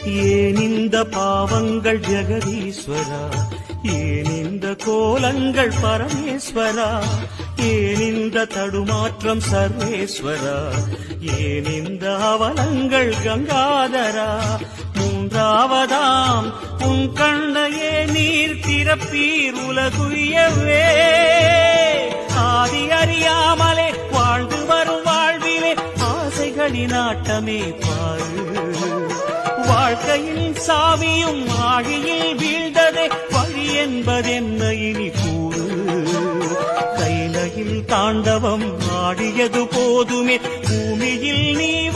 ஏன் இந்த பாவங்கள் ஜெகதீஸ்வரா, ஏன் இந்த கோலங்கள் பரமேஸ்வரா, ஏன் இந்த தடுமாற்றம் சர்வேஸ்வரா, ஏன் இந்த அவலங்கள் கங்காதரா. மூன்றாவதாம் உன் கண்ணையே நீர் திறப்பீர் உலகுயவே. ஆதி அறியாமலே வாழ்ந்து வரும் வாழ்விலே ஆசைகளின் ஆட்டமே பாரு. வாழ்க்கையின் சாவியும் ஆழியில் வீழ்ந்ததே, வழி என்பதென்ன இனி கூறு. கைலையில் தாண்டவம் ஆடியது போதுமே, பூமியில் நீ